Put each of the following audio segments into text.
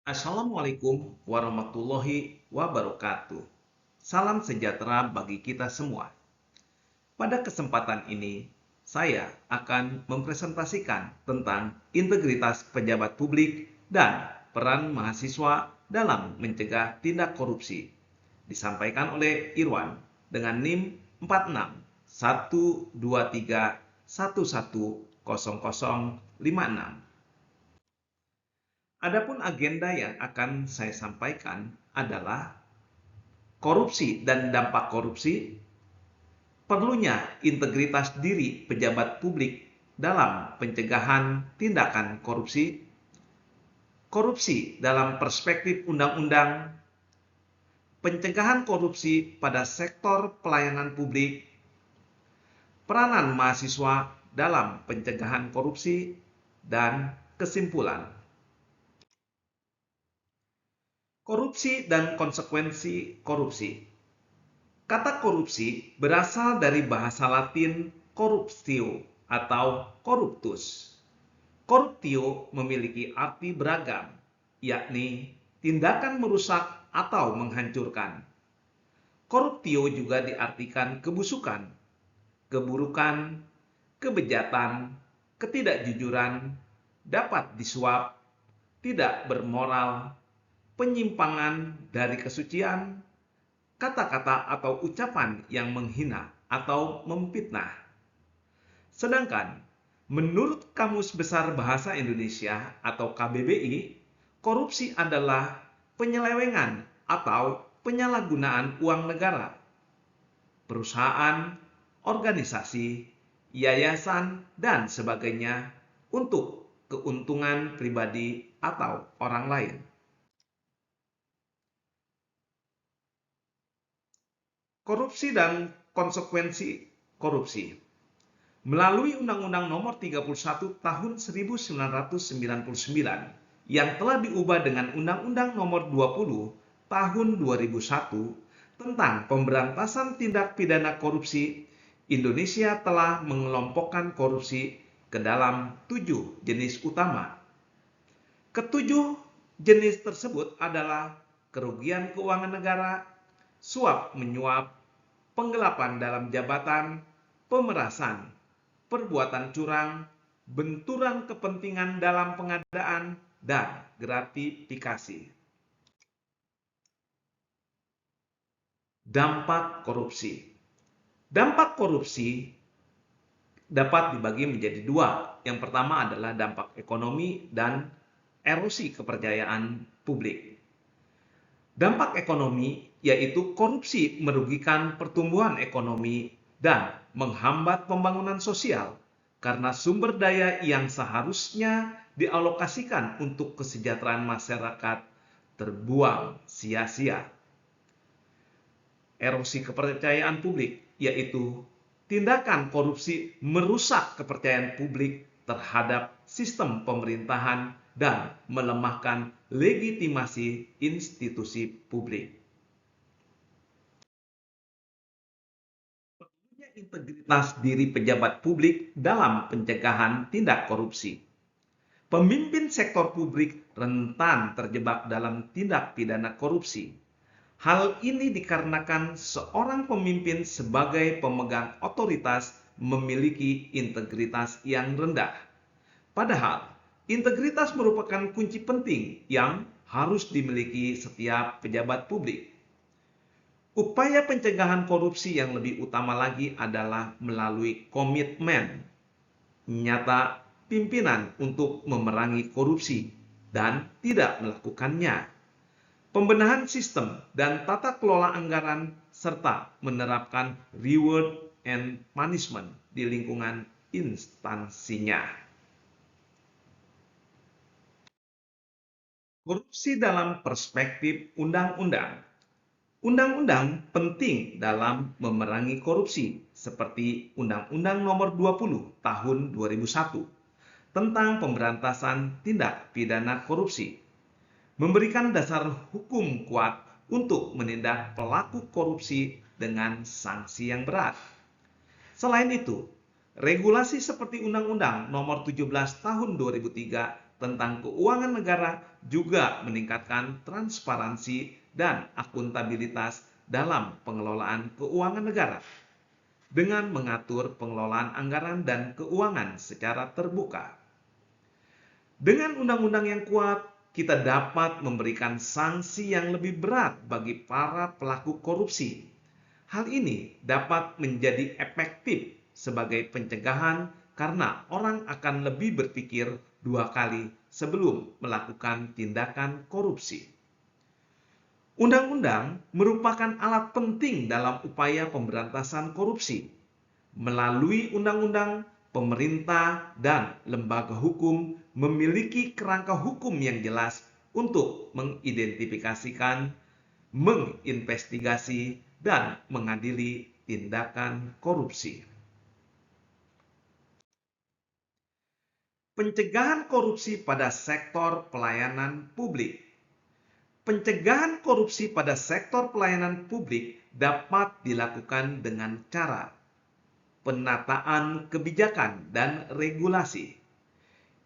Assalamualaikum warahmatullahi wabarakatuh. Salam sejahtera bagi kita semua. Pada kesempatan ini, saya akan mempresentasikan tentang integritas pejabat publik dan peran mahasiswa dalam mencegah tindak korupsi. Disampaikan oleh Irwan dengan NIM 461231110056. Adapun agenda yang akan saya sampaikan adalah korupsi dan dampak korupsi, perlunya integritas diri pejabat publik dalam pencegahan tindakan korupsi, korupsi dalam perspektif undang-undang, pencegahan korupsi pada sektor pelayanan publik, peranan mahasiswa dalam pencegahan korupsi, dan kesimpulan. Korupsi dan konsekuensi korupsi. Kata korupsi berasal dari bahasa Latin corruptio atau corruptus. Corruptio memiliki arti beragam, yakni tindakan merusak atau menghancurkan. Corruptio juga diartikan kebusukan, keburukan, kebejatan, ketidakjujuran, dapat disuap, tidak bermoral, penyimpangan dari kesucian, kata-kata atau ucapan yang menghina atau memfitnah. Sedangkan menurut Kamus Besar Bahasa Indonesia atau KBBI, korupsi adalah penyelewengan atau penyalahgunaan uang negara, perusahaan, organisasi, yayasan, dan sebagainya untuk keuntungan pribadi atau orang lain. Korupsi dan konsekuensi korupsi. Melalui Undang-Undang Nomor 31 Tahun 1999 yang telah diubah dengan Undang-Undang Nomor 20 Tahun 2001 tentang pemberantasan tindak pidana korupsi, Indonesia telah mengelompokkan korupsi ke dalam 7 jenis utama. Ketujuh jenis tersebut adalah kerugian keuangan negara, suap menyuap, penggelapan dalam jabatan, pemerasan, perbuatan curang, benturan kepentingan dalam pengadaan, dan gratifikasi. Dampak korupsi. Dampak korupsi dapat dibagi menjadi dua. Yang pertama adalah dampak ekonomi dan erosi kepercayaan publik. Dampak ekonomi yaitu korupsi merugikan pertumbuhan ekonomi dan menghambat pembangunan sosial karena sumber daya yang seharusnya dialokasikan untuk kesejahteraan masyarakat terbuang sia-sia. Erosi kepercayaan publik yaitu tindakan korupsi merusak kepercayaan publik terhadap sistem pemerintahan dan melemahkan legitimasi institusi publik. Perlunya integritas diri pejabat publik dalam pencegahan tindak korupsi. Pemimpin sektor publik rentan terjebak dalam tindak pidana korupsi. Hal ini dikarenakan seorang pemimpin sebagai pemegang otoritas memiliki integritas yang rendah. Padahal, integritas merupakan kunci penting yang harus dimiliki setiap pejabat publik. Upaya pencegahan korupsi yang lebih utama lagi adalah melalui komitmen nyata pimpinan untuk memerangi korupsi dan tidak melakukannya. Pembenahan sistem dan tata kelola anggaran serta menerapkan reward and punishment di lingkungan instansinya. Korupsi dalam perspektif undang-undang. Undang-undang penting dalam memerangi korupsi seperti Undang-Undang Nomor 20 Tahun 2001 tentang pemberantasan tindak pidana korupsi. Memberikan dasar hukum kuat untuk menindak pelaku korupsi dengan sanksi yang berat. Selain itu, regulasi seperti Undang-Undang Nomor 17 Tahun 2003 tentang keuangan negara juga meningkatkan transparansi dan akuntabilitas dalam pengelolaan keuangan negara dengan mengatur pengelolaan anggaran dan keuangan secara terbuka. Dengan undang-undang yang kuat, kita dapat memberikan sanksi yang lebih berat bagi para pelaku korupsi. Hal ini dapat menjadi efektif sebagai pencegahan karena orang akan lebih berpikir dua kali sebelum melakukan tindakan korupsi. Undang-undang merupakan alat penting dalam upaya pemberantasan korupsi. Melalui undang-undang, pemerintah dan lembaga hukum memiliki kerangka hukum yang jelas untuk mengidentifikasikan, menginvestigasi, dan mengadili tindakan korupsi. Pencegahan korupsi pada sektor pelayanan publik. Pencegahan korupsi pada sektor pelayanan publik dapat dilakukan dengan cara penataan kebijakan dan regulasi,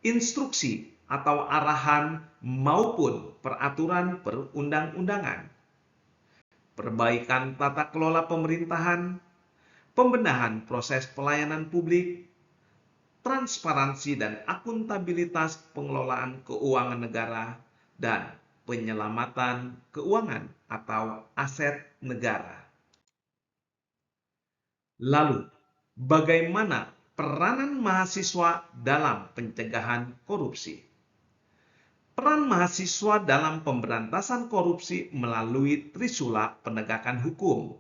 instruksi atau arahan maupun peraturan perundang-undangan, perbaikan tata kelola pemerintahan, pembenahan proses pelayanan publik, transparansi dan akuntabilitas pengelolaan keuangan negara, dan penyelamatan keuangan atau aset negara. Lalu, bagaimana peranan mahasiswa dalam pencegahan korupsi? Peran mahasiswa dalam pemberantasan korupsi melalui trisula penegakan hukum,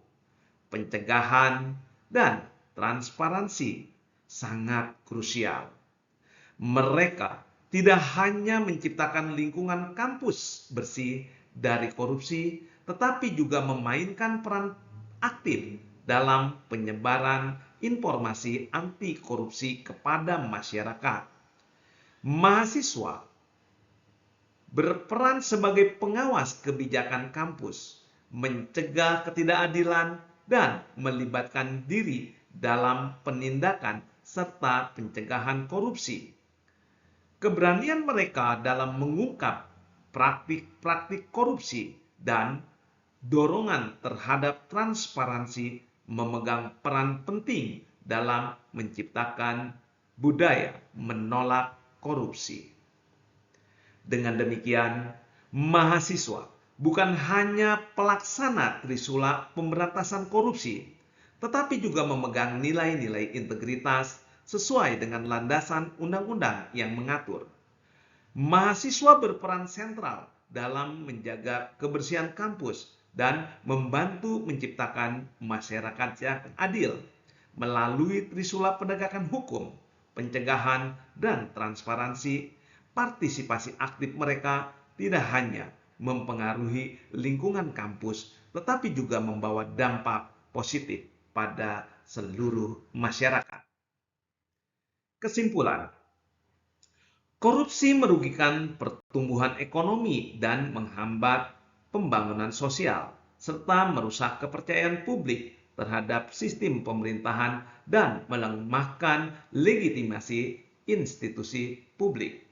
pencegahan, dan transparansi sangat krusial. Mereka tidak hanya menciptakan lingkungan kampus bersih dari korupsi, tetapi juga memainkan peran aktif dalam penyebaran informasi anti korupsi kepada masyarakat. Mahasiswa berperan sebagai pengawas kebijakan kampus, mencegah ketidakadilan, dan melibatkan diri dalam penindakan serta pencegahan korupsi. Keberanian mereka dalam mengungkap praktik-praktik korupsi dan dorongan terhadap transparansi memegang peran penting dalam menciptakan budaya menolak korupsi. Dengan demikian, mahasiswa bukan hanya pelaksana trisula pemberantasan korupsi, tetapi juga memegang nilai-nilai integritas sesuai dengan landasan undang-undang yang mengatur. Mahasiswa berperan sentral dalam menjaga kebersihan kampus dan membantu menciptakan masyarakat yang adil melalui trisula penegakan hukum, pencegahan, dan transparansi. Partisipasi aktif mereka tidak hanya mempengaruhi lingkungan kampus, tetapi juga membawa dampak positif pada seluruh masyarakat. Kesimpulan, korupsi merugikan pertumbuhan ekonomi dan menghambat pembangunan sosial, serta merusak kepercayaan publik terhadap sistem pemerintahan dan melemahkan legitimasi institusi publik.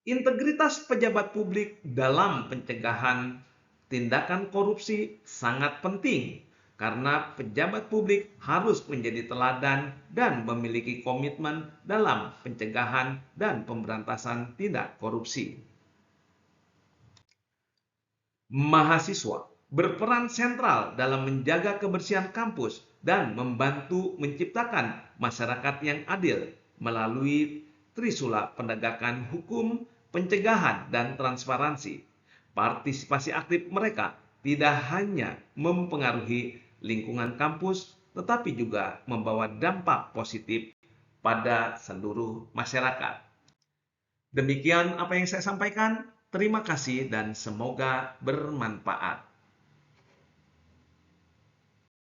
Integritas pejabat publik dalam pencegahan tindakan korupsi sangat penting karena pejabat publik harus menjadi teladan dan memiliki komitmen dalam pencegahan dan pemberantasan tindak korupsi. Mahasiswa berperan sentral dalam menjaga kebersihan kampus dan membantu menciptakan masyarakat yang adil melalui trisula penegakan hukum, pencegahan, dan transparansi. Partisipasi aktif mereka tidak hanya mempengaruhi lingkungan kampus, tetapi juga membawa dampak positif pada seluruh masyarakat. Demikian apa yang saya sampaikan. Terima kasih dan semoga bermanfaat.